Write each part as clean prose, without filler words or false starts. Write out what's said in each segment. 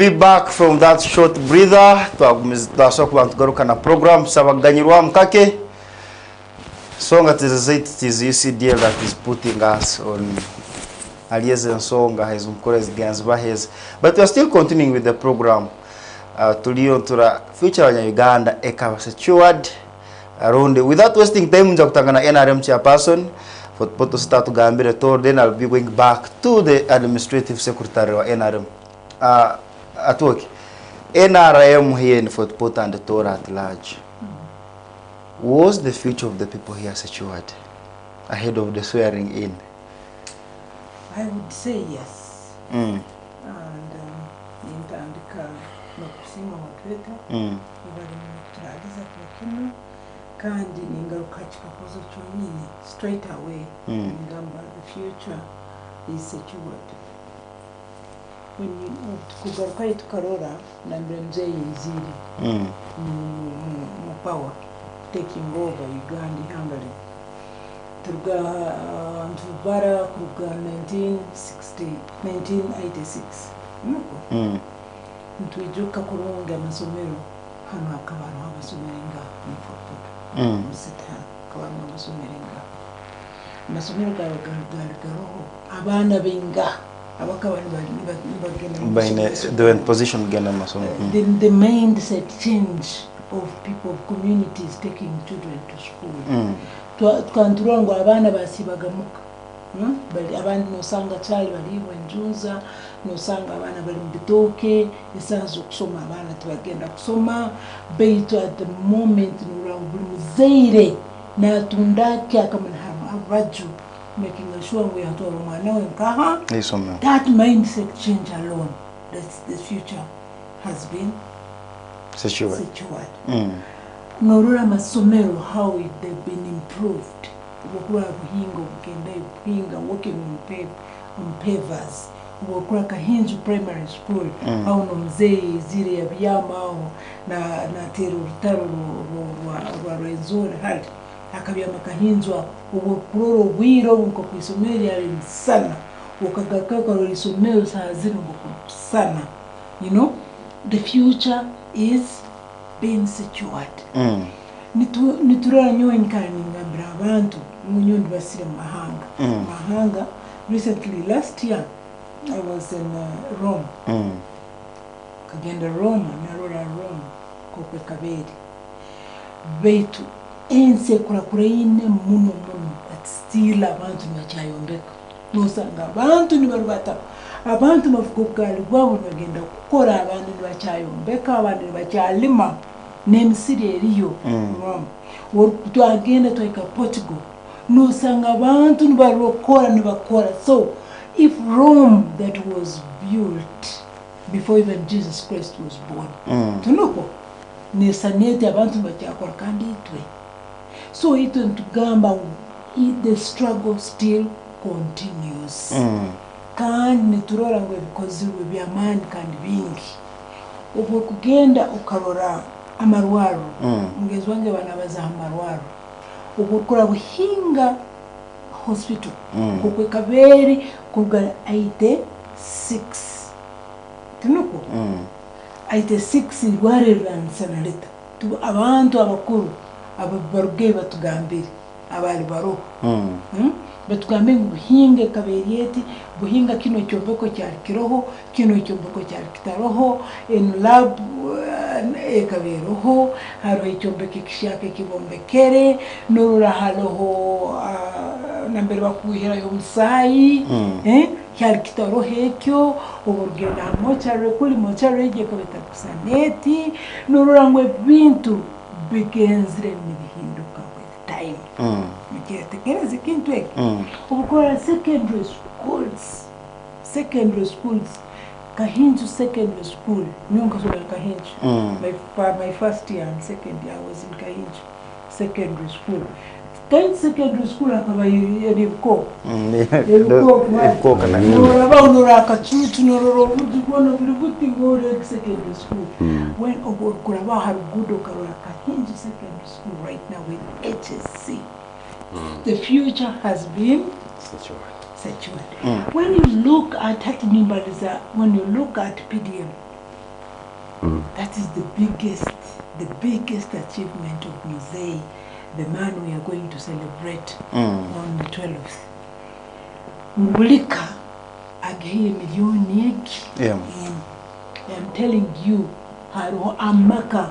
be back from that short breather. Twasokwa tugaruka na program sabaganyirwa mkake. Songa it is UCDL that is putting us on Aliyezen Songa has encouraged Bahes. But we are still continuing with the program. Tulio tura future wa Uganda eka secured around without wasting time nja kutangana NRM chairperson for to start to gambire tour. Then I'll be going back to the administrative secretary wa NRM. At work. NRM here in Fort Porter and the tour at large. Was the future of the people here secured ahead of the swearing in? I would say yes. And nitaandika na kusima watweta ibali mutaliza kwa kino kandi ningaruka chikakozo chonini straight away ngamba the future is secured. When you kugaruka itukarora na mzee Iziri power taking over Uganda handling turga Ntubara kuga 1986 ntuijuka kurunga amasomero hano akabana abasomerenga mfopota kabana abasomerenga amasomero garoho abana benga abakabana bagenda the position genda masomero the mindset change of people, of communities taking children to school. Twanturongo abana basibagamuka. Bali abandi nosanga chali bali wenjuza, nosanga abana bali mbitoke, esanzo kusoma abana tubagenda kusoma. Beitu at the moment nurangu muzaire na tundaki akamana abaju making sure we are to mwana wenkaha. That mindset change alone, that's the future has been secured. Norura masomero how they've been improved. Wokura buhingo buhinga working on pavers. Wokura Kahinju primary school. How no mzee zile ya biyama na taro wa rezore hali. Akabiyama Kahinjwa wokuroro wiro uko kwisomero ya sana. Wokagakaka isomero saa zino sana. You know, the future is being secured. Niturora nyo nkani ngabra abantu munyondo basire mahanga. Recently last year I was in Rome. Kagenda Rome narora Rome kokwe kabedi. Beitu ense kurakureine muno but still abantu bachayombeka. Nosanga abantu ni barubata. Abantu mafukugali gwabo bagenda gukora abantu bachayombeka abantu bachalima nemsiri eriyo twagenda tweka Portugal nosanga abantu barokora so if Rome that was built before even Jesus Christ was born tunoko nesanete abantu bachakora kandi itwe so ito ntugamba the struggle still continues kandi turora ngo bikozirwe byamani kandi bingi ubwo kugenda ukarora amarwaro mugezi wange banabaza amarwaro ubwo kura buhinga hospital kokwe kaberi kuga 86 tunuko 86 rware ransanaleta tu abantu abakuru ababaruge batugambira abali baro batugambe buhinge kaberieti buhinga kino cyombeko cyari kiroho kino cyombeko cyari kitaroho in lab ekaberoho haro icyombeke kishake kibombekere nurura haloho nambere bakuhira yo musayi cyari kitaroho ekyo uburgenda mochare kuli mochare je kabeta kusaneti nurura ngwe bintu bigenzire nibihinduka with time tekereze kintu eki ubukora secondary schools Kahinju secondary school nyonga sola Kahinju my first year and second year I was in Kahinju secondary school Kahinju secondary school akaba yebiko kana nora nora kachuchu nora ubona bulibuti ngore secondary school when kuraba harugudo karora Kahinju secondary school right now with HSC. The future has been secured. When you look at when you look at PDM, That is the biggest achievement of Mzee, the man we are going to celebrate on the 12th. Mulika agaye milioni eki. I'm telling you, haro amaka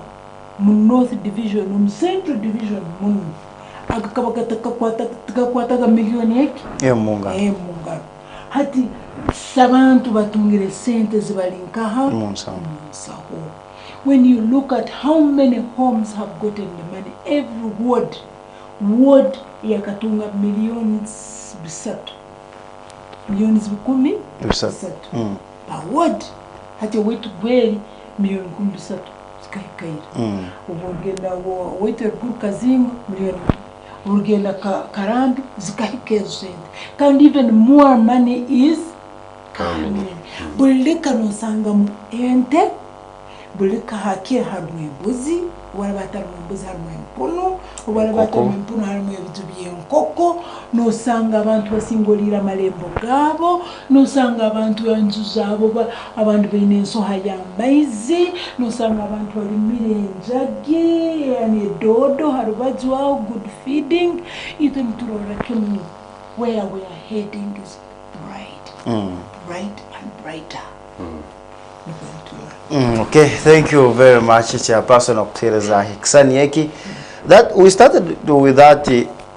mu North Division, mu Central Division mu akakwata milioni eki. Munga. Hati sabantu batungire sente zibalinkaha munsaho. When you look at how many homes have gotten the money, every ward yakatunga millions bisatu. Millions bikumi bisatu. Per ward. Hati wetu gweli milioni kumi bisatu. Zikaikaira. Ugenda wetu erguru kazingo milioni. Ugenda karambi zikahikezo sente. And even more money is coming. Bulika nosanga mu ente. Bulika hakia harumwe mbuzi, wala batarumwe mbuzi harumwe mpuno, wala batarumwe mpuno harumwe vitu by'enkoko, nosanga abantu basingolira malembo gabo, nosanga abantu yanzu zabo abantu bayina ensoha y'amaizi, nosanga abantu balimira enjagi, yani dodo harubajwaho, good feeding. Ito niturora kemu where we are heading is bright, bright and brighter. Okay, thank you very much, Chairperson Ekimeeza Hikisanieki. That we started with that,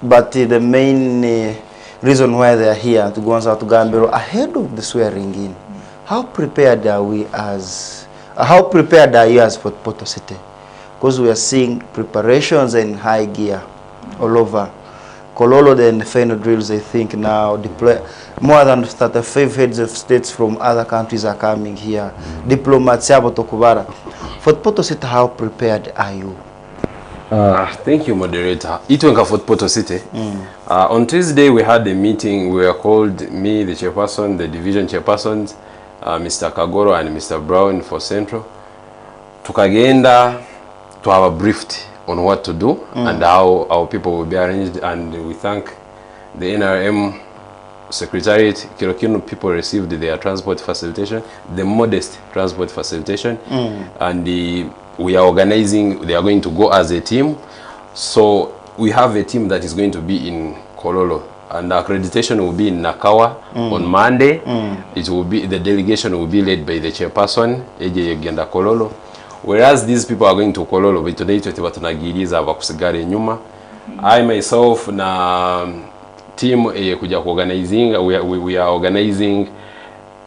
but the main reason why they are here to go on to Gambero ahead of the swearing in. How prepared are we as? How prepared are you as for Poto City? Because we are seeing preparations in high gear all over. Kololo and the final drills, I think now deploy more than 35 heads of states from other countries are coming here. Diplomats Tokubara. For Poto City, how prepared are you? Thank you, moderator. Itwenga for Poto City. On Tuesday, we had a meeting. We were called, me, the chairperson, the division chairpersons, Mr. Kagoro and Mr. Brown for Central. Tukagenda to have a briefed on what to do and how our people will be arranged, and we thank the NRM Secretariat. Kirokino people received their transport facilitation, the modest transport facilitation, and we are organizing. They are going to go as a team, so we have a team that is going to be in Kololo, and accreditation will be in Nakawa on Monday. It will be, the delegation will be led by the chairperson AJ Genda Kololo. Whereas these people are going to Kololo, but today tunagiriza abakusigare nyuma. I myself na team kuja organizing, we are organizing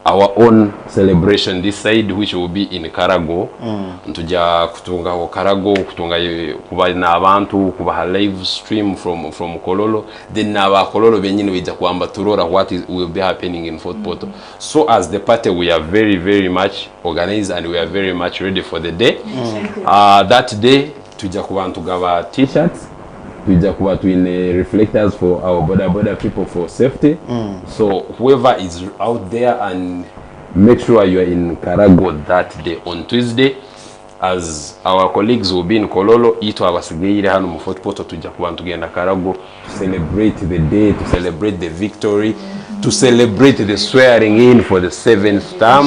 our own celebration this side, which will be in Karago. Tuja kutunga Karago, kutunga kuba na abantu, kuba live stream from Kololo. Then na Kololo benyine wija kuamba turora what will be happening in Fort Poto. So as the party, we are very, very much organized and we are very much ready for the day. That day, tuja kuba tugaba t-shirts. Tuja kuba twine reflectors for our border people for safety. So whoever is out there, and make sure you are in Karago that day on Tuesday, as our colleagues will be in Kololo. Ito abasigaire hano mu Fort Poto, tuja kuba tugenda Karago to celebrate the day, to celebrate the victory, to celebrate the swearing in for the 7th term,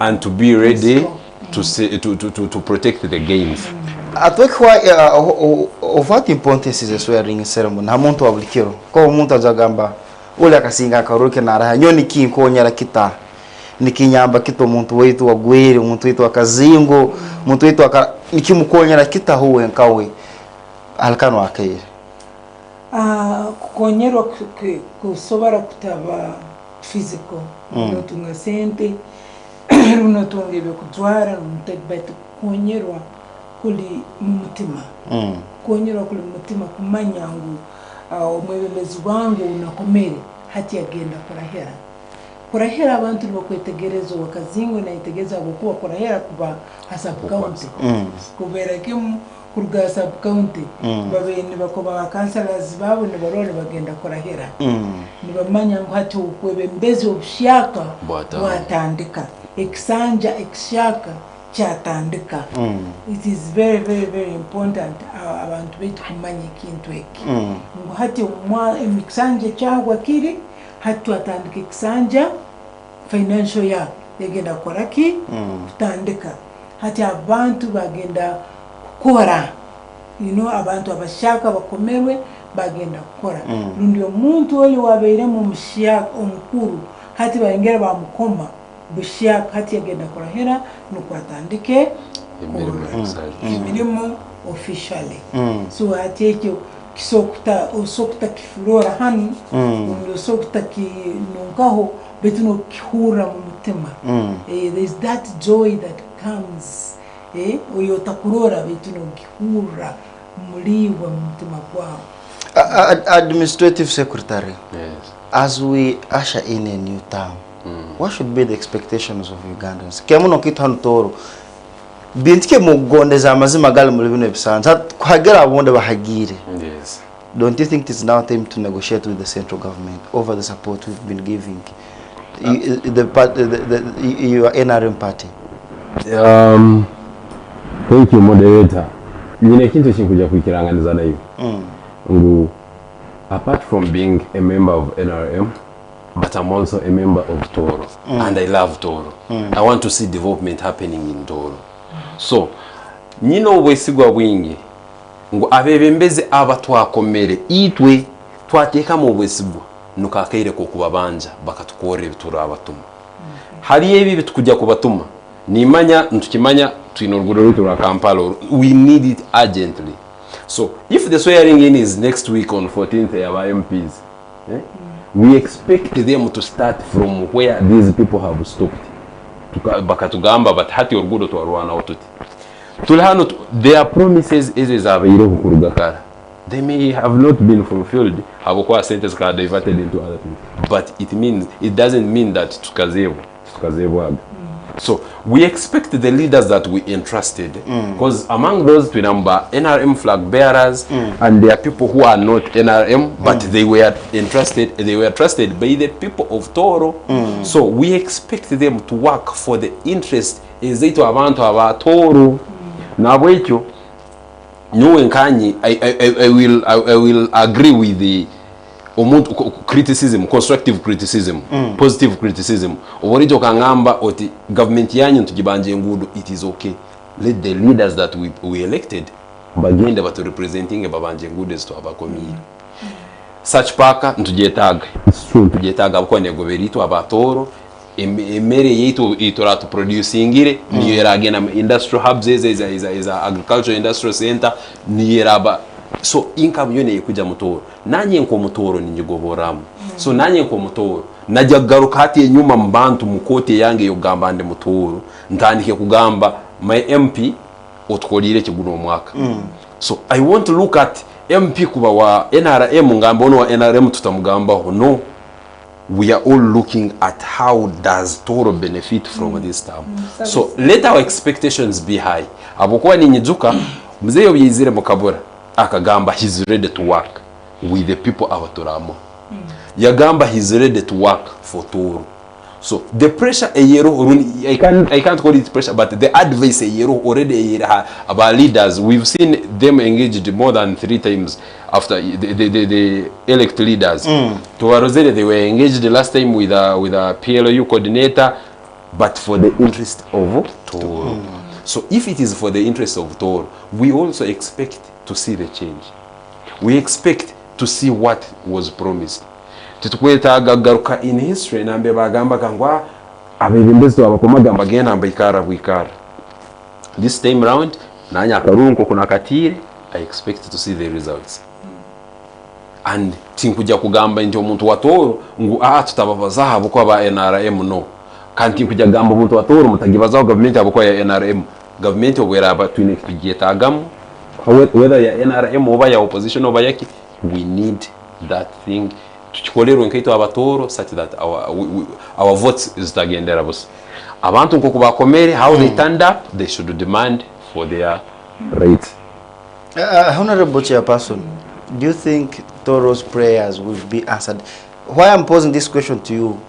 and to be ready to protect the games. I think why of what importance is the swearing ceremony? Hamuntu wabulikiro ko umuntu azagamba ule akasinga akaruke naraha nyoni kinko nyara kita nikinyamba kito umuntu wetu wagwiri, umuntu wetu akazingo, umuntu wetu nikimukonyera kita huwe nkawe alkano akaye kukonyerwa kusobara kutaba physical notunga sente runotunga ibyo kutwara mutabatu konyerwa kuli mumutima konyerwa kuli mumutima kumanya ngo omwebembezi wangu unakomere hati agenda kurahera abantu bakwetegereza wakazingo na itegeza kuba kurahera kuba hasab county kubera kimu kurga sub county babene bakoba councillors babo ne barone bagenda kurahera nibamanya ngo hati ukwebembezi obushaka watandika ekisanja ekishaka cyatandika. It is very, very, very important abantu betu kumanya ikintu eki ngo hati emikisanja cyangwa kiri hati watandika ekisanja financial ya yagenda koraki kutandika hati abantu bagenda kukora abantu abashaka bakomerwe bagenda kukora lundi omuntu oli wabeire mu mushaka omukuru hati bayengera bamukoma bushaka hati agenda kurahera nukwatandike emirimu officially so hati ekyo osokuta kiflora hanu osokuta kinunkaho betu no kihura mu mutima there is that joy that comes oyo takurora betu no kihura muliwa mu mutima kwao. Administrative Secretary, Yes. as we usher in a new term, what should be the expectations of Ugandans? Kemuno kitu Toro bintike mugondeza amazima gali muri bino ebisanza kuhagera abonde bahagire. Yes. Don't you think it's now time to negotiate with the central government over the support we've been giving your NRM party? Thank you, moderator. Nyine kintu kinkuja kukiranganiza nayo. Apart from being a member of NRM, but I'm also a member of Toro, and I love Toro. I want to see development happening in Toro. So, nyino wesigwa wingi ngo abebembeze abatwakomere itwe twateka mu bwesigwa nukakaire ko kubabanja bakatukore bitura abatuma. Hari ebi bitukujya kubatuma nimanya ntukimanya twinorguro rutura Kampala. We need it urgently. So if the swearing in is next week on 14th of MPs, we expect them to start from where these people have stopped. Bakatugamba but hati orgudo to arwana otuti. Tulhano their promises is available kurugakara. They may have not been fulfilled. Habokwa sentence ka diverted into other things. But it doesn't mean that tukazevo. So we expect the leaders that we entrusted, because among those we number NRM flag bearers, and there are people who are not NRM, but they were trusted by the people of Toro. So we expect them to work for the interest is it abantu aba Toro. Nabwecho nyowenkanyi I will agree with the criticism, constructive criticism, positive criticism. Oborijo kangamba oti government yanyu tujibanje ngudu, it is okay. Let the leaders that we elected bagende but representing babanje ngudu to abakomi. Such paka ntujetaga. It's true tujetaga abako negoberito abatoro emere yetu itora to producingire ni yeragena industrial hubs is a agricultural industrial center ni yeraba. So income yone yekuja mutoro nanye nko mutoro ninyigoboramu so nanye nko mutoro najagaruka hati enyuma mbantu mukote yange yogamba ande mutoro ntandike kugamba my MP otkolire kiguno mwaka. So I want to look at MP kuba wa NRM ngamba ono wa NRM tutamugamba no, we are all looking at how does Toro benefit from this term. So let our expectations be high. Abokuwa ninyizuka mzeyo byizire mukabura akagamba he's ready to work with the people abaturamo. Yagamba he's ready to work for Toro. So the pressure I can't call it pressure, but the advice already about leaders, we've seen them engaged more than 3 times after the elect leaders. To Roselle, they were engaged the last time with a PLU coordinator, but for the interest of Toro. So if it is for the interest of Toro, we also expect to see the change. We expect to see what was promised. Titukweta garuka in history nambe bagamba kangwa abebembezi abakomagamba gena mbaikara bwikara. This time round nanya karunko kuna katire, I expect to see the results. And tinkuja kugamba nti omuntu wa Toro ngu tutababaza abukwa ba NRM no. Kanti kuja gamba omuntu wa Toro mutagibaza government abukwa ya NRM. Government obwera abatwine kigiyetagamu whether ya NRM oba ya opposition oba yaki, we need that thing tukikolero nkaito abatoro such that our votes is tagendera bose abantu nko kubakomere how they turned up, they should demand for their rights. Honorable Chairperson, do you think Toro's prayers will be answered? Why I'm posing this question to you,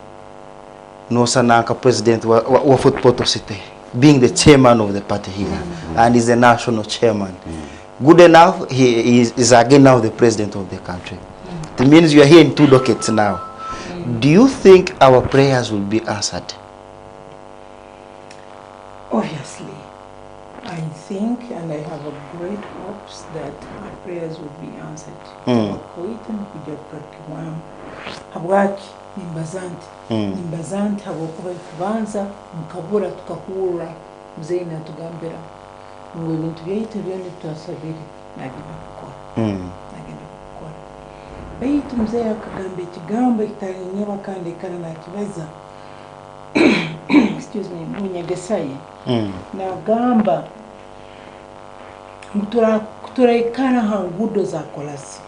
no Sanaka president wa Footport City, being the chairman of the party here, and is the national chairman. Good enough, he is again now the president of the country. It means you are here in 2 dockets now. Do you think our prayers will be answered? Obviously. think and I have a great hopes that our prayers will be answered. Koita nikuja kukakiwamu. Habwaki nimbazanti habokuba kubanza mukabura tukahura mzee na tugambira ngo ibintu byaitu byone twasabiri nagenda gukora baitu mzee akagamba ikigambo kitanyeba kandi kana nakibaza excuse me munyagesaye nagamba turaikana hangudo za kolasi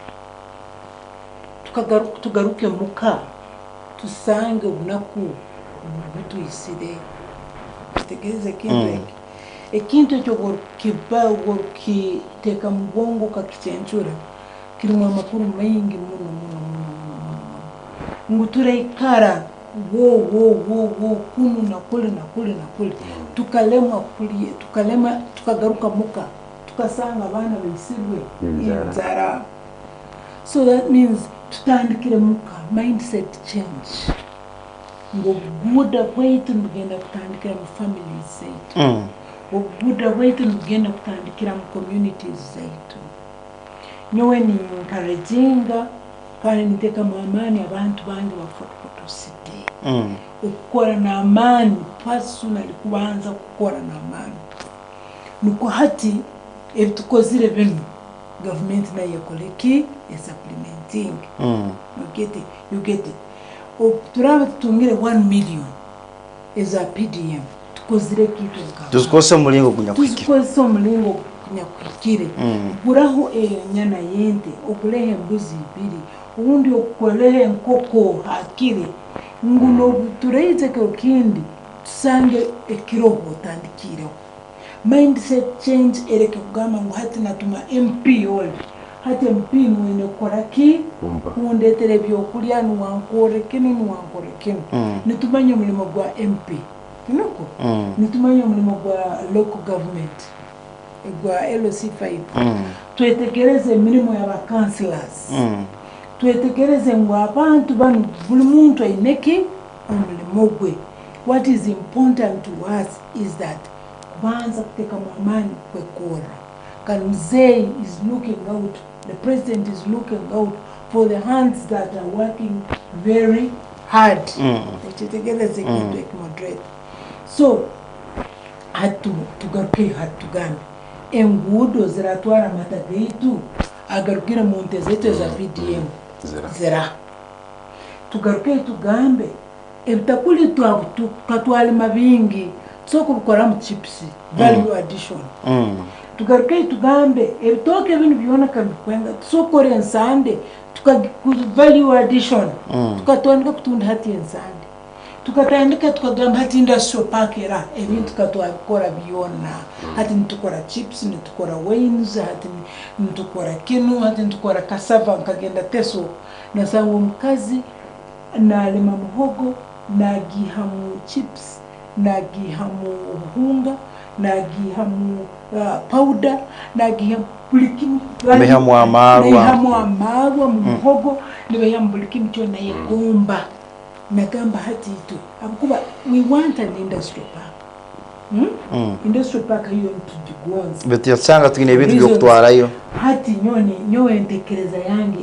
tugaruke muka tusange unaku butu isire tegeze kintu ekintu ekyo gorukiteka mugongo kakichenchura kirimu amakuru mengi muno nguturaikara wo kunu na kule tukalema tukagaruka muka tukasanga abana bisirwe inzara. So that means tutandikire muka mindset change ngo buda bwaitu mugenda kutandikira mu families zaitu buda bwaitu mugenda kutandikira mu communities zaitu nyowe ni encouraging kandi niteka mu amani abantu bangi bafoto city ukora na amani personally kubanza gukora na amani nuko hati ebitukozire bino government na yakoleki supplementing you get it turaba tungire 1 million is a PDM tukozire kitu tusikose mulingo kunyakwikire buraho nyana yente okulehe mbuzi ibiri ubundi okulehe nkoko hakire nguno tureize kindi tusange ekiroho utandikire mindset change ereke kugamba ngo hati natuma MP all hati MP mwene koraki kundetere byokulya nuwankore kino nitumanye mulimo gwa MP kinoko nitumanye mulimo gwa local government gwa LC5 twetekereze milimo ya councillors twetekereze ngo abantu banu buli muntu aineki omulimo gwe. What is important to us is that kubanza kuteka mwamani kwekora kan mzee is looking out, the president is looking out for the hands that are working very hard tetegereze kitu ekimoderate. So hatugambe engudo ziratwara matagaitu agarukira mu nte zetu za PDM zira tugaruke tugambe ebitakuli tukatwali mabingi soko bukora mu chips value addition tugaruke tugambe ebitoke bino byona kabikwenga soko rensande value addition tukatondeka kutunda hati ensande tukatandika tukagamba hati industrial park era ebintu tukatwakora byona hati nitukora chips nitukora wines hati nitukora kinu hati nitukora cassava nkagenda teso nasango mukazi nalima muhogo nagihamu chips nagihamu hunga nagihamu powder nagihamu bulikimu mehamu amarwa muhogo nibehamu bulikimu cyo naye gomba nagamba hati itu abukuba we want an industrial park industrial park hiyo tujigonza betu yatsanga tugine ibintu byo kutwarayo hati nyowe ntekereza yange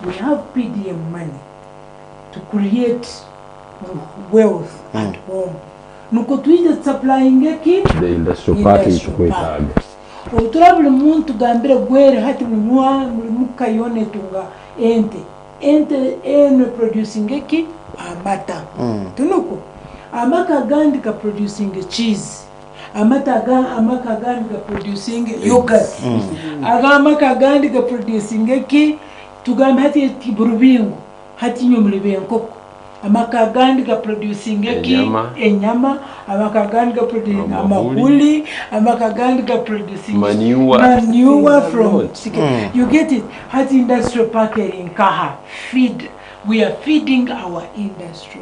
we have PDM money to create wealth at home nuko tuije supplying eki the industrial park itukwetaga oturabule muntu gambire gwere hati muka yone tunga ente producing eki amata tunuko amaka gandi ka producing cheese amaka gandi ka producing yogurt amaka gandi ka producing eki tugambe hati kiburubingo hati nyomulebe nkoko amaka gandi ka producing eki enyama amaka gandi ka producing amahuli amaka gandi ka producing manure from you get it hati industrial park in Kaha we are feeding our industry.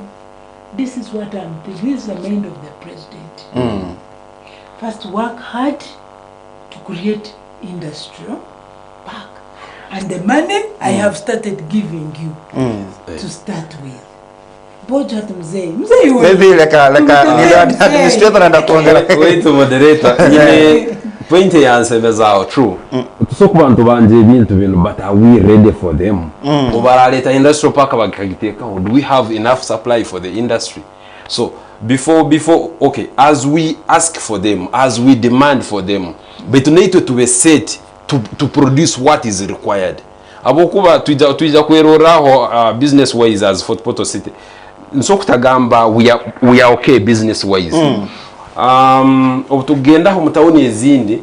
This is what I'm thinking. This is the mind of the president. First work hard to create industrial park and the money I have started giving you to start with. Maybe like administrator and a wait to moderator. point yansebezaho true so ku bantu banje ibintu bintu but are we ready for them ubaraleta industrial park bagiteka do we have enough supply for the industry so before okay as we ask for them as we demand for them but need to be set to produce what is required abokuba tuija kweroraho business wise as Fort Portal City nso kutagamba we are okay business wise obutugenda mu tawuni ezindi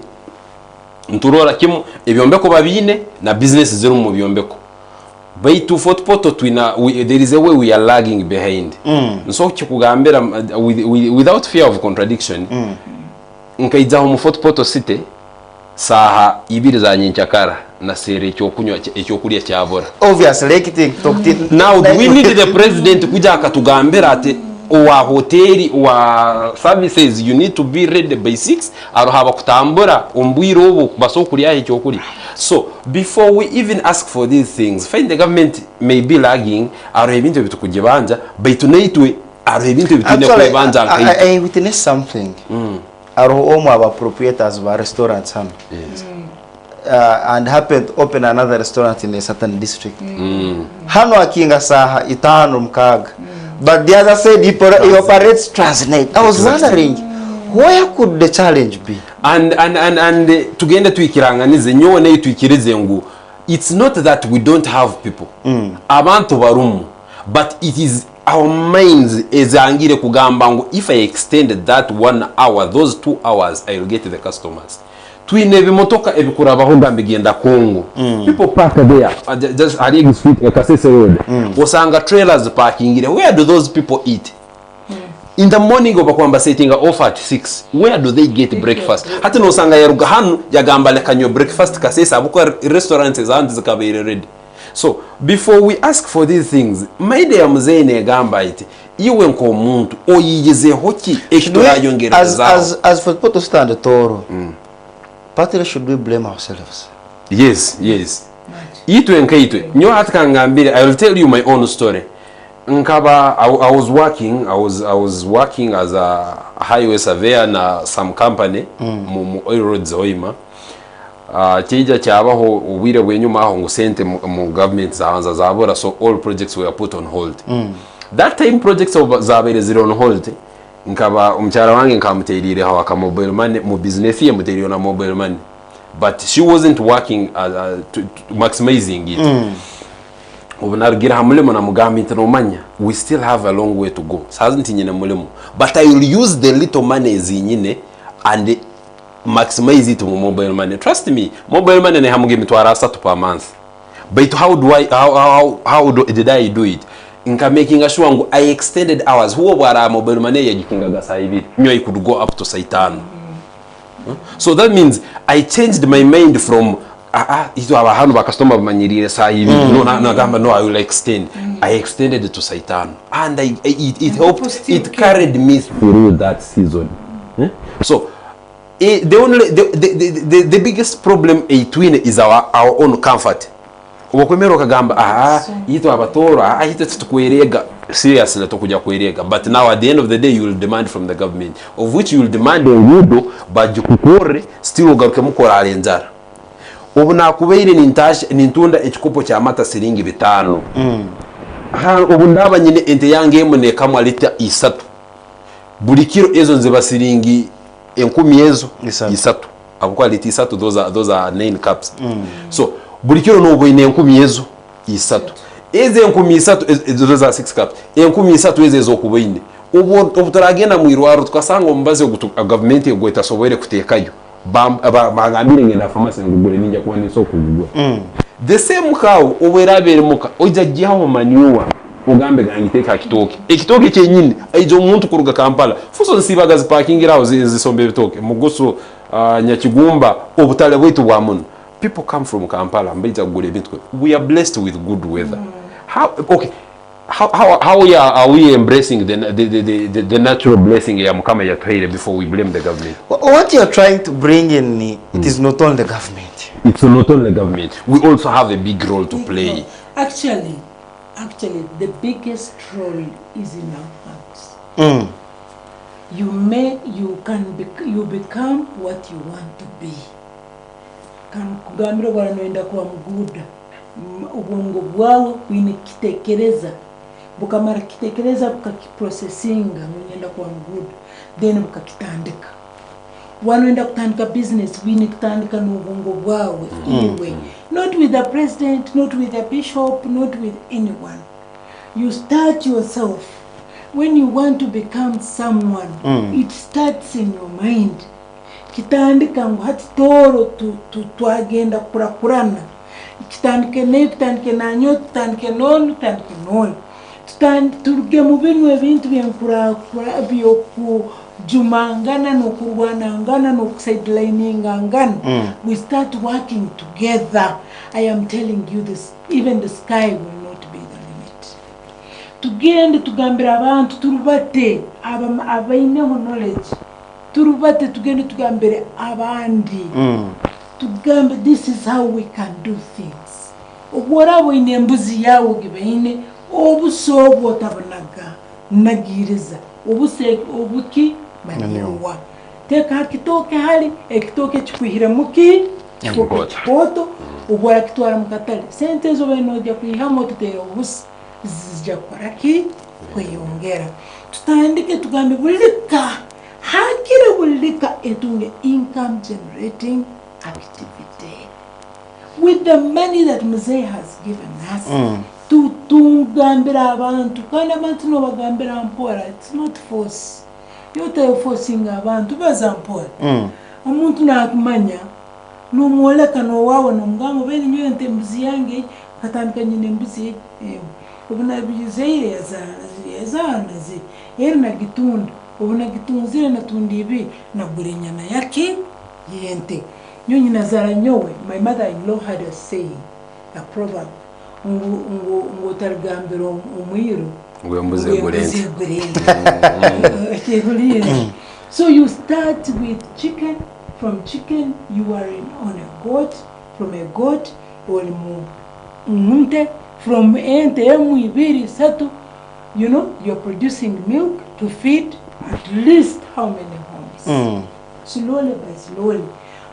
nturora kimu ebyombeko babine na business zero mu byombeko baitu Fort Portal there is a way we are lagging behind nso kikugambira without fear of contradiction nkaiza mu Fort Portal City saha ibiri za nyinkakara na sere ekyokulya kyabora obviously now we need the president kuja akatugambira ati wa hoteli wa services you need to be ready by 6 arohaba kutambura ombwiro obo basokulya ekyokuli so before we even ask for these things find the government may be lagging aro ebintu bitukujibanja but naitwe aro ebintu bitune kubanja I witness something aro omo aba proprietors ba restaurants hano yes. And happened to open another restaurant in a certain district hano akinga saha itano mkaga but the other said he operates Transnet. I was wondering where could the challenge be and tugenda tuikiranganize nyone tuikirize ngu it's not that we don't have people abantu barumu but it is our minds ezangire kugamba ngu if I extended that 1 hour those 2 hours I will get the customers twine bimotoka ebikurabaho mbambigenda Kongo people park there just Arieg Street Kasese Road osanga trailers parking where do those people eat in the morning obakwamba setting off at 6 where do they get breakfast hata no sanga yaruga hanu yagamba lekanyo breakfast Kasese abuko restaurants zandi zikabere ready so before we ask for these things maide ya mzene gamba ite iwe nko omuntu oyigeze hoki ekitwa yongereza as for Portal stand toro partly should we blame ourselves yes itwe nkaitwe nyo hatkangambire I will tell you my own story nkaba I was working as a highway surveyor na some company mu oil roads oima kija cyabaho ubwire bwenyuma aho ngo sente mu government zaanza zabora so all projects were put on hold that time projects zabere zero on hold nkaba umchara wange nkamuterire hawa ka mobile money mu business ye muteriyo na mobile money but she wasn't working to maximizing it ubunargira hamulemo na mugambi ntinomanya we still have a long way to go sazinti nyine mulemo but I will use the little money zinyine and maximize it mu mobile money trust me mobile money ne hamuge mitwara 3 per month but how did I do it inka making sure ngo I extended hours huo bwara mobile money yajikingaga saa hivi nyo I could go up to saitano so that means I changed my mind from ito abahanu ba customer bamanyirire saa hivi no na gamba no I will extend I extended it to saitano and it helped it carried me through that season so the biggest problem between is our own comfort ubakwemero kagamba ito abatoro ito tukwerega seriously tokuja kwerega but now at the end of the day you will demand from the government of which you will demand ngudo bajukukore still ugaruke mukora alenzara ubu nakubeire nintunda ekikopo kya mata siringi 5 ubu ndaba nyine ente yange emune kamwa lita 3 buli kilo ezo nziba siringi 10 ezo 3 abukwa lita 3 those are 9 cups so buli kilo no boine 10 ezo 3 eze 10 ezo za 6 cups 10 ezo kuboine ubu turagenda mu irwaro twasanga mbaze government yegweta sobere kutekayo bagambire ngenda pharmacy ngugure ninja kuba nisoko kugura the same how oberabere muka oja gihaho maniwa ugambe gangiteka ekitoke cyenyine aijo umuntu kuruga Kampala fuso nsibagazi parking raho zisombe bitoke muguso nyakigumba obutale bwitu bwa muno people come from Kampala mbiza kugura ebintu we are blessed with good weather how are we embracing the natural blessing ya mukama ya tuhere before we blame the government? What you are trying to bring in it is not only the government. It's not only the government. We also have a big role to play. Actually the biggest role is in our hearts. you become what you want to be. Kugambira bwana noenda kuba muguda ubwongo bwawe bwine kitekereza bukamara kitekereza bukakiprocessinga noenda kuba muguda then bukakitandika wanoenda kutandika business bwine kutandika n'ubwongo bwawe anyway not with the president, not with the bishop, not with anyone. You start yourself. When you want to become someone, it starts in your mind. Kitandika ngo hati toro twagenda kurakurana. Kitandike nanyo, kitandike nonu. Turuge mu bintu ebintu byenkurakura byoku jumangana no kurwanangana no sideliningangana. We start working together. I am telling you this, even the sky will not be the limit. Tugende tugambira abantu turubate abaineho knowledge. Turubate tugende tugambire abandi. Tugambe this is how we can do things. Obworabo ine mbuzi yawo gibeine obusobo otabanaga nagiriza obuki maniwa teka kitoke hali ekitoke chikuhira muki kikoto ubora kitwara mukatale sente zo beno jya kwihamo tutera obusi zijja kwaraki kweyongera tutandike tugambe bulika hakira bulika etunge income generating activity with the money that Mzee has given us. Tugambira abantu kandi abantu no bagambira mpora, it's not force. Yote forcing abantu bazampora. Umuntu nakumanya no mwoleka no wawo no mgambo bene nyo ntembuzi yange katandika nyine mbuzi ubuna bizeire yazana zi erna gitunda ubuna gitunzire na tundibi na burenyana yake yente nyonyi nazara nyowe. My mother-in-law had a saying, a proverb. Ngo targambiro umwiru ngwembuze gurende. So you start with chicken. From chicken you are on a goat. From a goat or munte. From ente ibiri satu, you know, you're producing milk to feed at least how many homes? Slowly by slowly.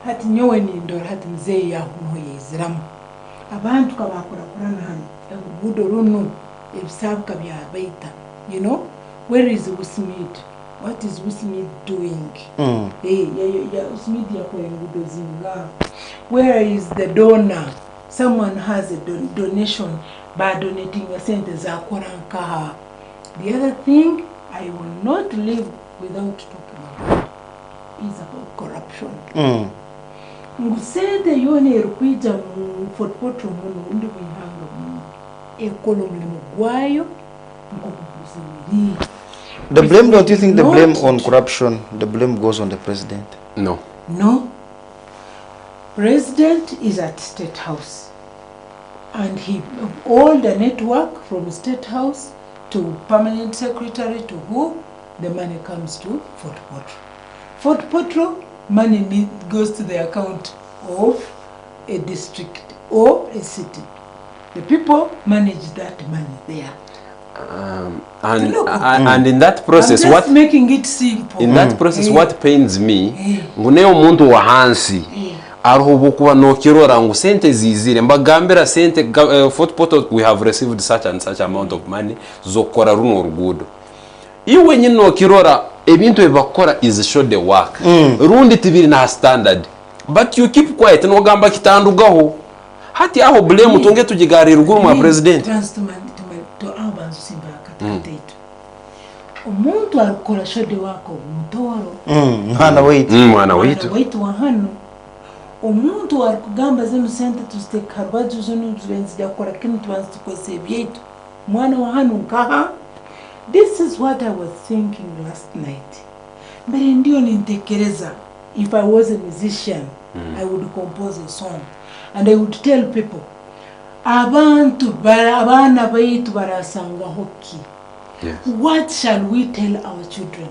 Hati nyowe ni ndora hati Mzee ya yiziramu. Abantu kabakura kurana hano ebudo runo ebisabuka bya baita, you know. Where is Usmid? What is Usmid doing? Usmid ya kwa ngudo zinga. Where is the donor? Someone has a donation by donating a sente za korankaha. The other thing I will not live without talking about is about corruption. Ngusende yone erukwija mu fotpotro muno undi kuihanga muno ekolo mulimo gwayo ngokuzimiri. The blame, don't you think the blame on corruption, the blame goes on the president? No. President is at State House and he all the network from State House to permanent secretary to who the money comes to Fort Potro. Money goes to the account of a district or a city. The people manage that money there. And in that process, what making it simple. In that process, what pains me, nguneo muntu wa hansi, aruhubukuwa no kirora ngu sente zizire mbagambira sente Fort Portal we have received such and such amount of money zokora runo rugudo. Iwe nyino kirora ebintu ebakora is show the work. Rundi tibiri na standard. But you keep quiet no gamba kitandugaho. Hati aho blame tunge tujigari ruguru mwa president. To abanzu simbaka tatetu. Umuntu alukora show the work mutoro. Mwana waitu wa hano. Umuntu alukugamba zenu sente tustake harbaju zenu zuenzi ya kora kini tuanzi tukose bietu. Mwana wa hano nkaha. This is what I was thinking last night. Mbere ndio nintekereza. If I was a musician, I would compose a song. And I would tell people, abana baitu barasanga hoki. Yes. What shall we tell our children?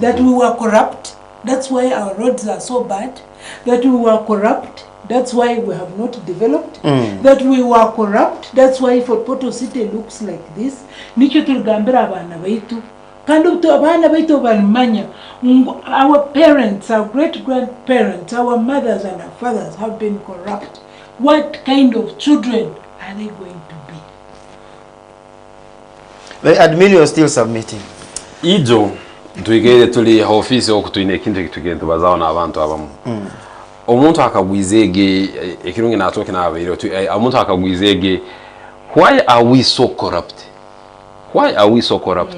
That we were corrupt? That's why our roads are so bad? That we were corrupt? That's why we have not developed? That we were corrupt? That's why Fort Portal City looks like this? Nicho tulgambira abana baitu kandi abana baitu balimanya our parents, our great grandparents, our mothers and our fathers have been corrupt. What kind of children are they going to be? The admin was still submitting. Ijo tuigere tuli office okutuine kintu kitugenda bazaho n'abantu abamu. Omuntu akagwizege ekirungi natoke n'abairo omuntu akagwizege, why are we so corrupt? Why are we so corrupt?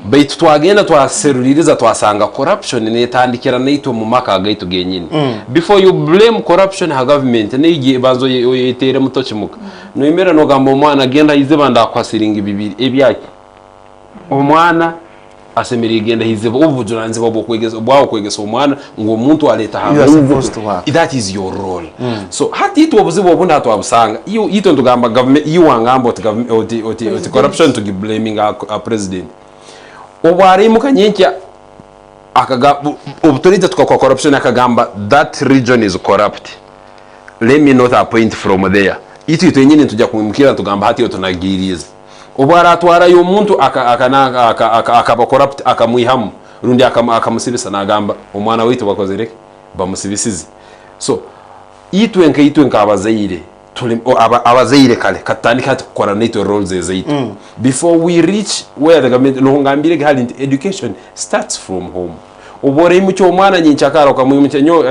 Baitu twagenda twaseruririza twasanga corruption netandikira naito mu maka gaitu genyine. Before you blame corruption ha government nige bazo yetere mutochimuka. No imera no gamba omwana agenda izibanda kwasiringa bibiri ebyaki. Omwana asemeri genda hizibo ubujuranzi bwo kwegesa omwana ngo omuntu aleta hamu. That is your role. So hati itu obuzibo obunda twabusanga iyo ito ndugamba government iyo wangamba oti corruption to blaming a president. Obwari mukanyenkia akaga obutorite tukakwa corruption akagamba that region is corrupt, let me not appoint from there. Itu nyine tujya kumukira tugamba hati otunagiriza obwara atwara yo muntu akaba corrupt akamwihamu rundi akamusibisa nagamba omwana witu bakozereke bamusibisize. So itu enka abazaire abazaire kale katandika tukora roles ezaitu before we reach where the government ngambire hali education starts from home. Obore mucho omwana nyinchakara okamwimucha nyo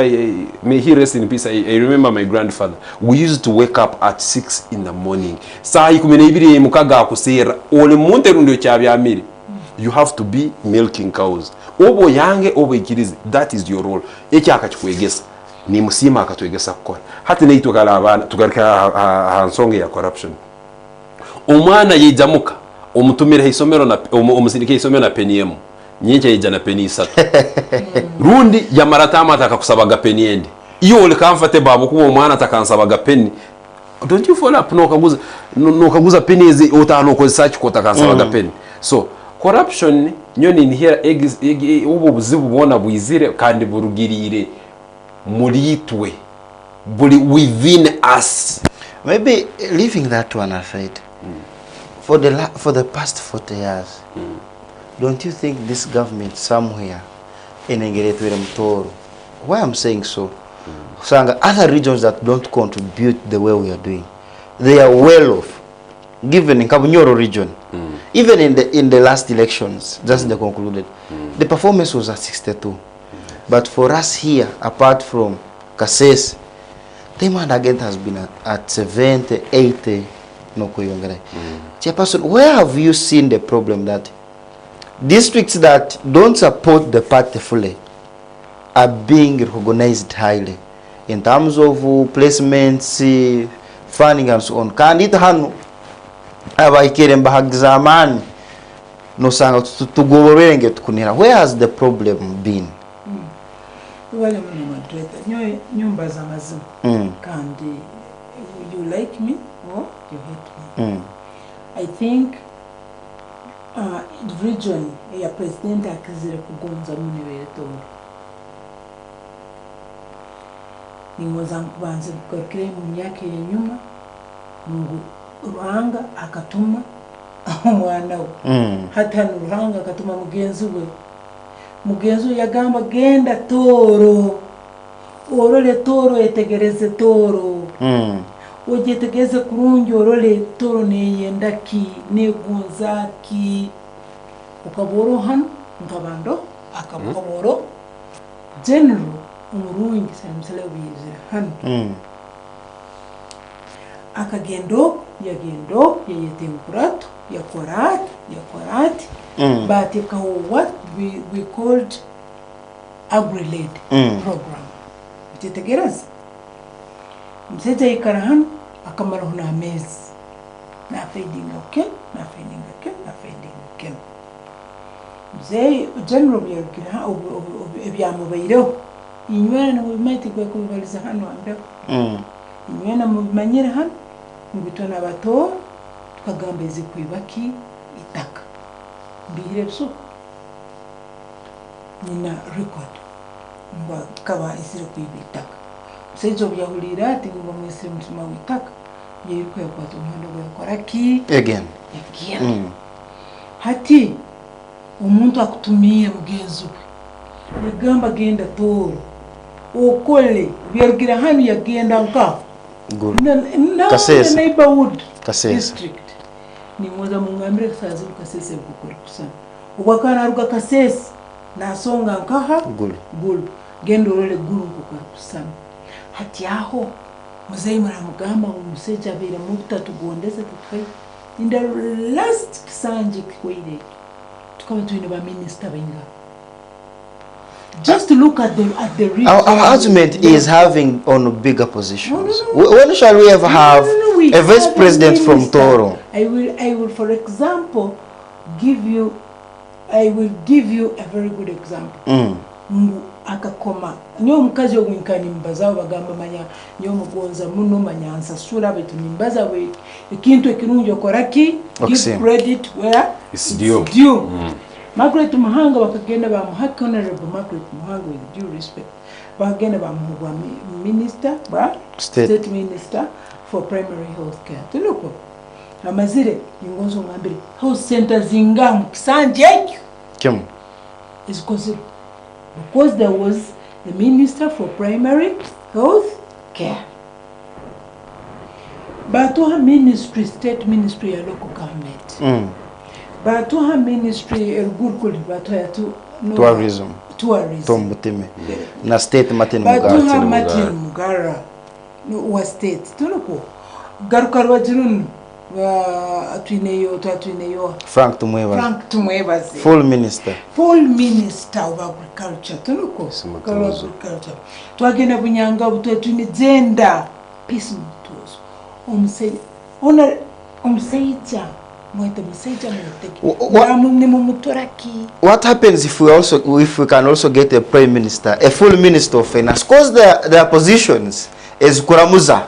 may he rest in peace. I remember my grandfather, we used to wake up at 6 in the morning. Saa 12 mukaga akusera ole muntu rundo cyabyamire. You have to be milking cows. Obo yange obo ikirize, that is your role. Ekyaka kikwegesa ni musima akatwegesa kukora hati neito kala abana tugarika hansonge ya corruption. Omwana yijamuka omutumire hisomero na omusindike hisomero na peniyemu nyinche yijana peni 3 rundi ya maratama atakakusabaga peni ende iyo ole kamfate babo kuba omwana atakansabaga peni. Don't you follow up no kaguza peni ezi otano ko search ko takansabaga peni. So corruption nyoni ni here ubu buzibu bona bwizire kandi burugirire muritwe buli within us. Maybe leaving that one aside, for the past 40 years, don't you think this government somewhere in Engeretwere Mtoro, why I'm saying so, Sanga, other regions that don't contribute the way we are doing, they are well off, given in Kabunyoro region, even in the last elections, just they concluded, the performance was at 62. But for us here, apart from Kasese, the man again has been at 70, 80, no Koyongere. Chairperson, where have you seen the problem that districts that don't support the party fully are being recognized highly in terms of placements, funding and so on? Can it handle abaikere mbahagzamani no sanga tugoborenge tukunira? Where has the problem been? Wale mwana madreta nyumba za mazimu kandi you like me or you hate me. I think region ya president akizire kugonza mune weto ningoza kubanza kukore mu myaka yenyuma ngo Ruhanga akatuma omwana we hata Ruhanga akatuma mugenzi we yagamba genda Toro orole Toro etegereze Toro ojetegeze kurungi orole Toro neyendaki negunzaki ukaboro hano ngabando akaboro general umurungi samsele wizira hano akagendo yagendo yeyetemkurato yakorati but what we called agri-led program utetegereza msete ikarahan akamara huna mezi na feeding okay mzee general yakira ebyamubairo inywena mubimati kwa kubaliza hano ambe inywena mubimanyira hano mubitona bato tukagamba ezikwibaki itaka mbihire biso nina record mba kaba isire kwibitaka sejo byahulira ati ngo mwese mutuma witaka yiriko yakwato umuhanda gwa koraki again hati omuntu akutumiye mugenzi we yagamba genda Toro okole byarugira hano yagenda nka Kasese neighborhood Kasese district ni mwoza mungambire Kasazi Kasese bukuri kusana ubakana aruga Kasese nasonga nkaha gulu genda orole gulu bukuri kusana hati aho muzeyi muramugamba umuseja abere mu butatu gondeze tutwe in the last kisanje kwire tukaba twine ba minister benga. Just to look at the region. Our argument is having on bigger positions. When shall we ever have a vice president from Toro? I will, for example, give you a very good example. Akakoma nyo mukazi ogwinkani mbaza bagamba manya nyo mugonza muno manya ansasura betu nimbaza we ikintu ekirungi okoraki give credit where it's due. Margaret Muhanga bakagenda ba muhaka honorable Margaret Muhanga with due respect bagenda ba muhwa minister ba state minister for primary health care tunuko amazire ingonzo ngambire health centers zingamu kisanje kim is considered because there was the minister for primary health care but to her ministry state ministry ya local government but to her ministry a good but to no tourism tourism na state Martin Mugara but to her Martin Mugara no was state tunuko garukarwa jirun atwineyo Frank Tumweba full minister of agriculture tunuko agriculture twagenda bunyanga butwetwine gender peace mutuzo omuseja ona omuseja what happens if we can also get a prime minister, a full minister of finance? Because their positions is Kuramuza.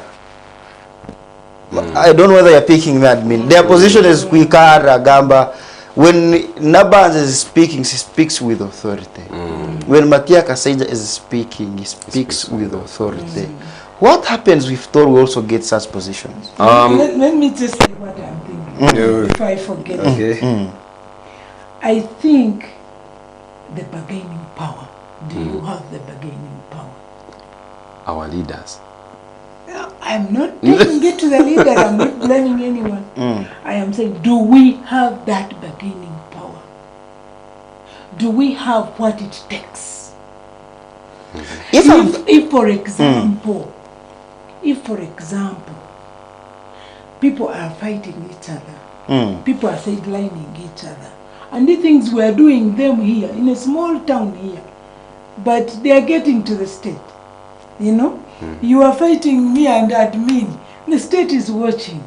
I don't know whether you're picking that mean. Their position is Kwikara Gamba. When Nabans is speaking, he speaks with authority. When Matia Kaseja is speaking, he speaks with authority. What happens if Toro also gets such positions? Let me just say what I'm thinking. If I forget. Okay. I think the bargaining power. Do you have the bargaining power? Our leaders. I'm not taking it to the leader. I'm not blaming anyone. I am saying, do we have that bargaining power? Do we have what it takes? If for example, people are fighting each other, people are sidelining each other, and the things we are doing them here in a small town here, but they are getting to the state, you know. You are fighting me and admin. The state is watching,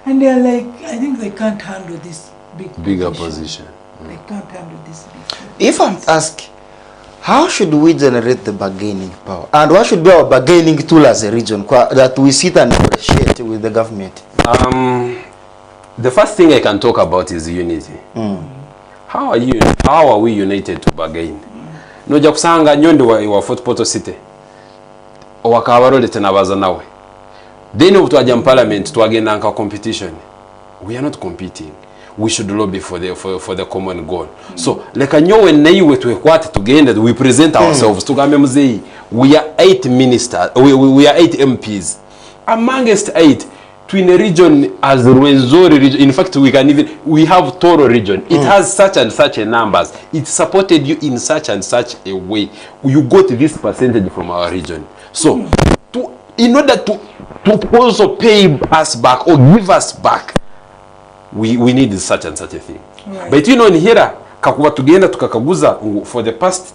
and they are like, I think they can't handle this bigger position. They can't handle this big position. If I'm asked, how should we generate the bargaining power, and what should be our bargaining tool as a region that we sit and negotiate with the government? The first thing I can talk about is unity. How are we united to bargain? Noja kusanga nyondo wa Fort Portal City wakabarole tenabaza nawe then ubutwaja parliament twagenda nka competition. We are not competing. We should lobby for the common goal. So leka nyowe naiwe twekwate tugende we present ourselves tugambe muzeyi we are 8 ministers, we are 8 MPs amongst 8 twin a region as Rwenzori region. In fact, we have Toro region. It has such and such a numbers. It supported you in such and such a way. You got this percentage from our region. So, in order to also pay us back or give us back, we need such and such a thing. Right. But you know, in here, kakuwa tugenda tukakaguza for the past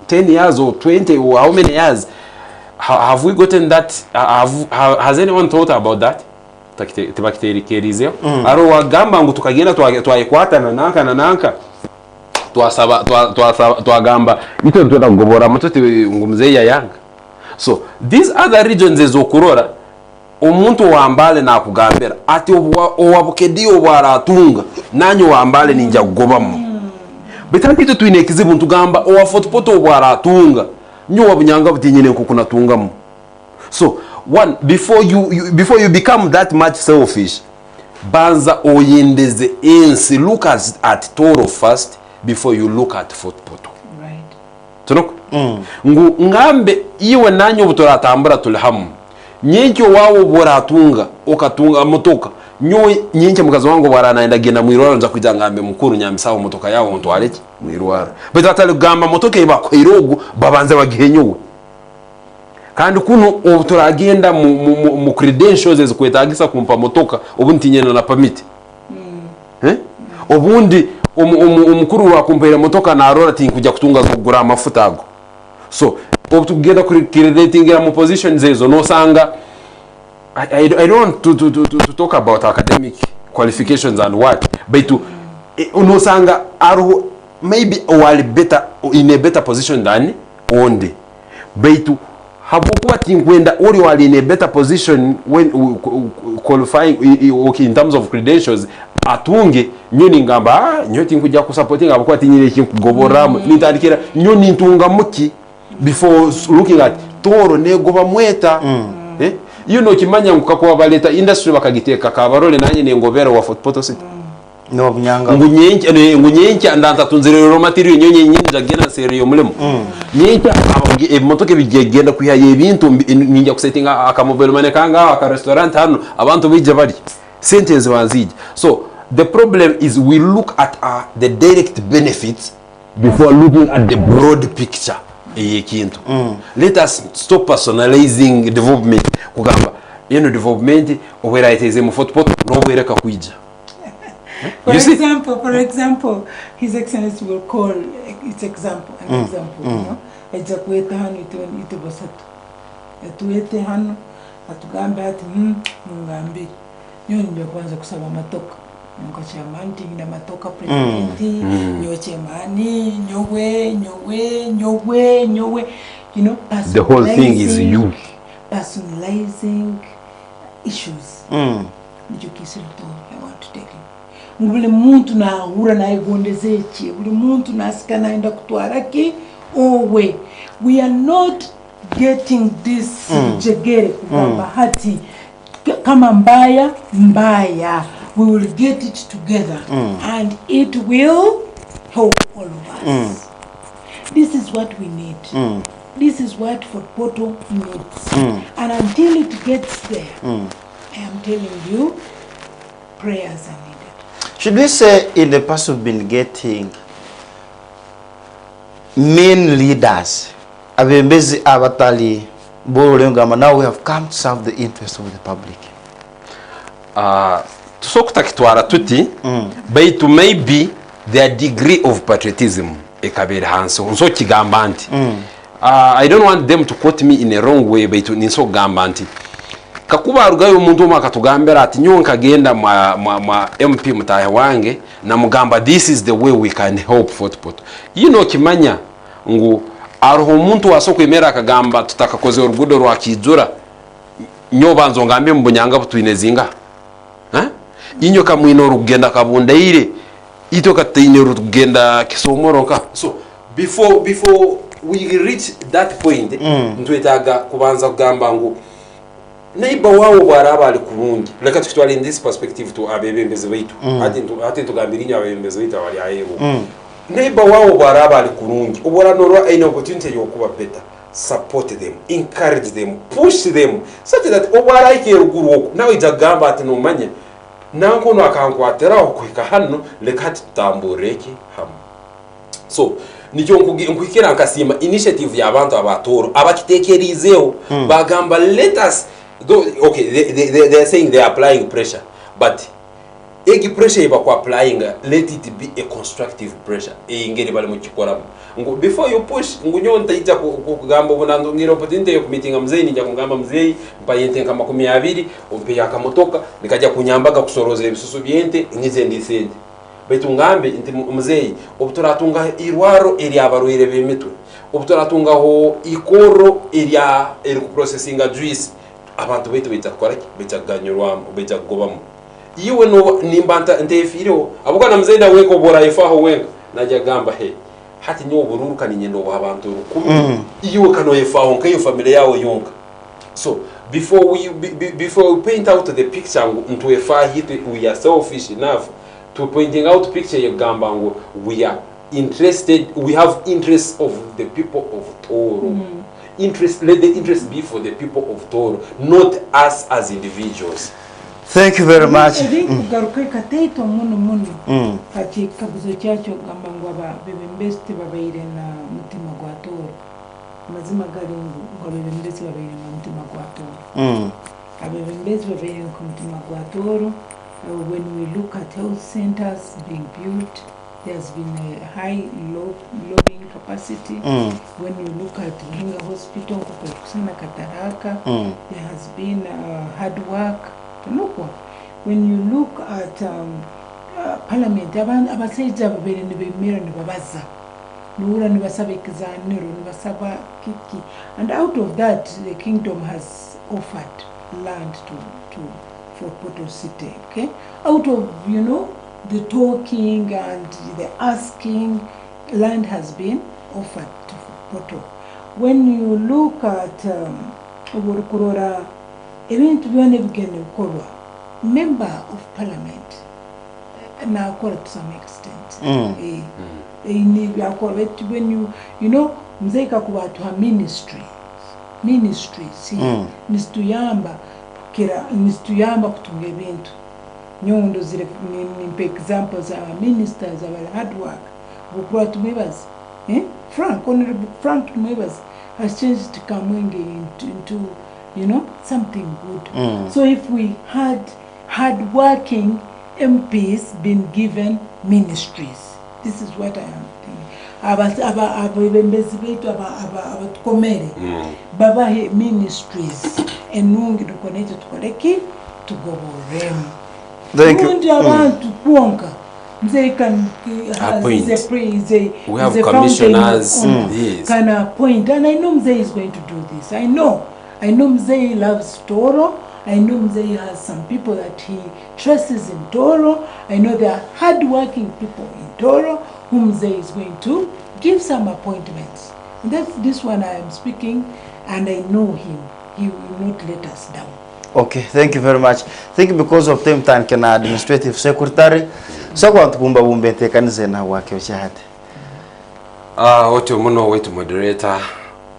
10 years or 20 or how many years, have we gotten that? Has anyone thought about that? Tibakitekerezeo aro wagamba ngo tukagenda twayikwata na nanka twagamba ito ntwenda kugobora mutoti ngumuzeya yanga. So these other regions ezokurora omuntu wambale nakugambira ati owabukedi obwaratunga nanyo wambale ninja kugobamo bitandito twine kizibu ntugamba owa Fort Portal obwaratunga nyo wabunyanga butinyine nkukunatungamo. So one, before you become that much selfish, banza oyendeze ensi, look at Toro first, before you look at football. Right. Tunok? Ngu ngambe iwe nanyo butoratambura tuli hamu. Nyenkyo wawo boratunga okatunga motoka. Nyo nyenke mukazi wangu baranaenda genda mwirwaro nza kujya ngambe mukuru nyamisaho motoka yawo ntwareke mwirwaro. Beta atali gamba motoka iba kwirogo babanze bagihenyowe. Kandi kuno turagenda mu credentials ezikwetagisa kumpa motoka obuntinyena na permit. Obundi umukuru wa kumpera motoka na arora tinkujya kutunga kugura amafuta ago. So obutugenda crediting ya mu positions ezo no sanga I don't want to talk about academic qualifications and what, but to no sanga are maybe while better in a better position than onde, but to hapokuwa tinkwenda uri wali in a better position when qualifying okay in terms of credentials atunge nyoni ngamba nyoti nkujya kusupporting abakuwa tinyire kinkugoboramu nitandikira nyoni ntunga muki before looking at toro nego bamweta you know kimanya ngukakuwa baleta industry bakagiteka kabarole nanye nengobera wa football city no bunyanga ngunyenke andanta tunzerero material nyonye nyinja gena serio mulemo nyenke motoke bigegenda kuyaye ibintu ninja kusetinga akamobile mane kanga aka restaurant hano abantu bije bari sentence wanzije. So the problem is we look at the direct benefits before looking at the broad picture. Let us stop personalizing development kugamba development where it is in football no where ka kuija. For example, His Excellency will call its example, an example, you know. Ejakweta hano ite bosatu. Etuete hano atugambe ati ngambi. Nyoni ndio kwanza kusaba matoka. Nko chairman tinga matoka president, nyo chairman, nyowe, you know, the whole thing is you personalizing issues. Nicho kisirito I want to tell you. Buli muntu na hura na igondezeki, buli muntu nasika naenda kutwara ki owe. We are not getting this jegere kugamba hati kama mbaya. We will get it together and it will help all of us. This is what we need. This is what football needs. And until it gets there, I am telling you, prayers are needed. Should we say in the past we've been getting main leaders, abembezi abatali borengama, now we have come to serve the interest of the public? Tusokutakitwara tuti but to maybe their degree of patriotism ekabere hanso nso kigamba anti I don't want them to quote me in a wrong way but ninso gamba anti kakuba arugayo umuntu makatugambera ati nyonka genda ma MP mutahe wange na mugamba this is the way we can help football. You know kimanya ngu aruho umuntu wasokwemera akagamba tutakakoze urugudo rwa kijura nyobanzo ngambe mbunyanga butwinezinga inyo kamwino rugenda kabundaire ito katine rugenda kisomoroka. So before we reach that point ntwetaga kubanza kugamba ngo neighbor wawo baraba ali kurungi leka tukitwala in this perspective to abebembeze baitu ati tugambirinya abebembeze baitu abali ayebo neighbor wawo baraba ali kurungi obora norwa ino opportunity yokuba better. Support them, encourage them, push them such that obara ike ruguru nawe ijagamba ati no manye nanko no akankwatera okuhika hano leka tutambureke hamu. So nijo nkukira nkasima initiative y'abantu abatoro abakitekerizeho bagamba let us okay they are saying they are applying pressure but egi pressure iba kwa applying let it be a constructive pressure ingere bali mu kikora ngo before you push ngunyo ntaija kugamba bonando ngiro opportunity yo meeting mzee nija kugamba mzee mpayente kama 20 umpe yakamotoka nikaja kunyambaga kusoroza ibisusu byente ngize ndisende betu ngambe nti mzee obuturatunga irwaro eri abaruire bemitwe obuturatunga ho ikoro eri ku processinga juice abantu betu bitakora bitaganyurwa bitagobamo iwe no nimbanta ntefiro abukana mzee na weko bora ifaho wenga najya gamba he hati nyo bururuka ni nyendo abantu rukumi iwe kano ifaho nkayo familia yao yonka. So before we paint out the picture into a far hit we are selfish enough to pointing out picture ya gamba ngo we are interested, we have interests of the people of Toro. Let the interest be for the people of Toro, not us as individuals. Thank you very much. Garuka kateito muno kati kabuzo kyacho gamba ngwaba bebembesti babaire na mutima gwa Toro. Mazima gali ngo bebembesti babaire na mutima gwa Toro. Abebembesti babaire na mutima gwa Toro. When we look at health centers being built, there's been a high lobbying capacity. When you look at Hinga Hospital, Kusana Kataraka, there has been hard work. When you look at Parliament, abasaija babere nibemera nibabaza nura nibasaba ekizaniro nibasaba kiki, and out of that the kingdom has offered land for Poto City. Okay, out of the talking and the asking, land has been offered to Poto. When you look at Urukurora, event member of parliament now called to some extent. When you mzeka kuwatu ministries nistuyamba kutunga ebintu nyondo zile nimpe examples of ministers of hard work bukura tumebas Honorable Frank Tumebas has changed Kamwenge into something good. So if we had hard-working MPs been given ministries, this is what I am thinking. Baba ministries enungi dukonete tukoleki tugoboremu. Thank you. We have commissioners. Yes. Can appoint, and I know Mzee is going to do this. I know Mzee loves Toro. I know Mzee has some people that he trusts in Toro. I know there are hard-working people in Toro whom Mzee is going to give some appointments. And that's this one I am speaking, and I know him. He will not let us down. Okay, thank you very much. Thank you because of time time can administrative secretary. So kwa tukumba bumbe tekanize na wake ochahate. Wote muno wetu moderator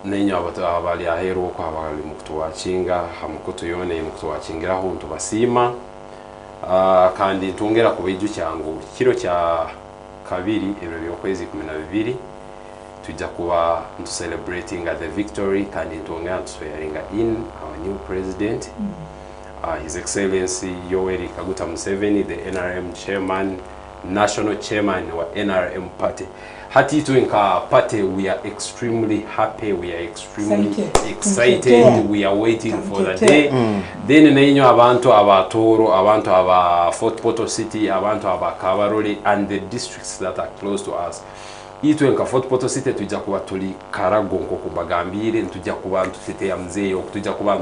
nenya abali ahero kwa abali mukutuwachinga hamukutu yone mukutuwachingiraho ntubasima kandi ntungera kubiju cyangu kiro cya kabiri ebyo kwezi 12 tujja kuba celebrating the victory kandi ntungera swearing in our new president, His Excellency Yoweri Kaguta Museveni, the NRM chairman, national chairman of NRM party. Hati tuinka party, we are extremely happy, we are extremely excited, we are waiting for the day. Then nenyo abantu abatoro, abantu aba Fort Poto City, abantu aba Kabarole and the districts that are close to us. Itu enka Fort Poto City tujja kuba tuli Karagongo kubagambire tujja kuba ntutete ya Mzeyo tujja kuba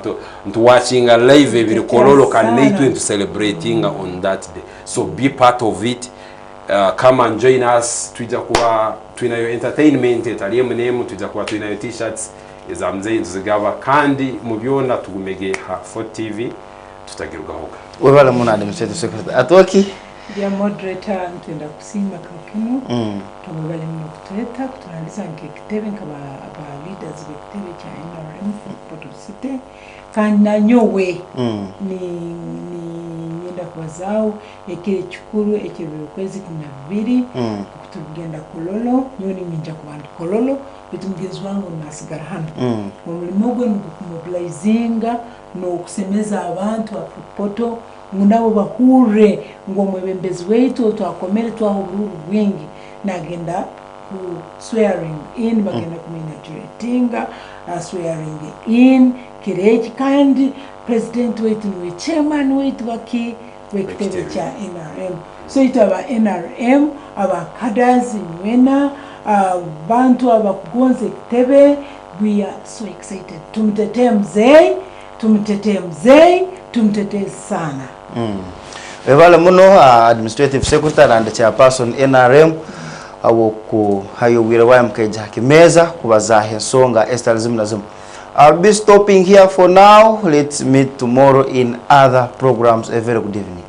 watching live ebiri kololo kaneitu into celebrating on that day. So be part of it. Come and join us. Tujja kuba tuina yo entertainment etaliye munemu tujja kuba tuina yo t-shirts eza Mzeyo tuzigaba kandi mubyona tugumege ha Fort TV tutagirugahoka. Webala muna administrative secretary atoki dia moderator ntenda kusima kakino tumubale mukuteta kutunaliza nkekitebe nkaba aba leaders bekitebe cha NRM Poto City kana nyowe ni nyenda kwazao ekire chukuru ekibiro kwezi 12 kutugenda kololo nyoni minja kubantu kololo bitumugezi wangu nasigara hano mulimo gwe mobilizinga no kusemeza abantu apoto ngunabo bahure ngo mwebembezi wetu twakomere twaho bururu bwingi nagenda ku swearing in bagenda kuminatinga swearing in kirechi kandi president wetu ni chairman wetu waki wekitebe cha NRM. So ito aba NRM aba cadres nwena bantu abakugonze kitebe. We are so excited. Tumtetee Mzee tumtetee sana. Webala muno administrative secretary and chairperson NRM awoku hayo wirawa mkeja Ekimeeza kubazahe songa estalizim. I'll be stopping here for now. Let's meet tomorrow in other programs. A very good evening.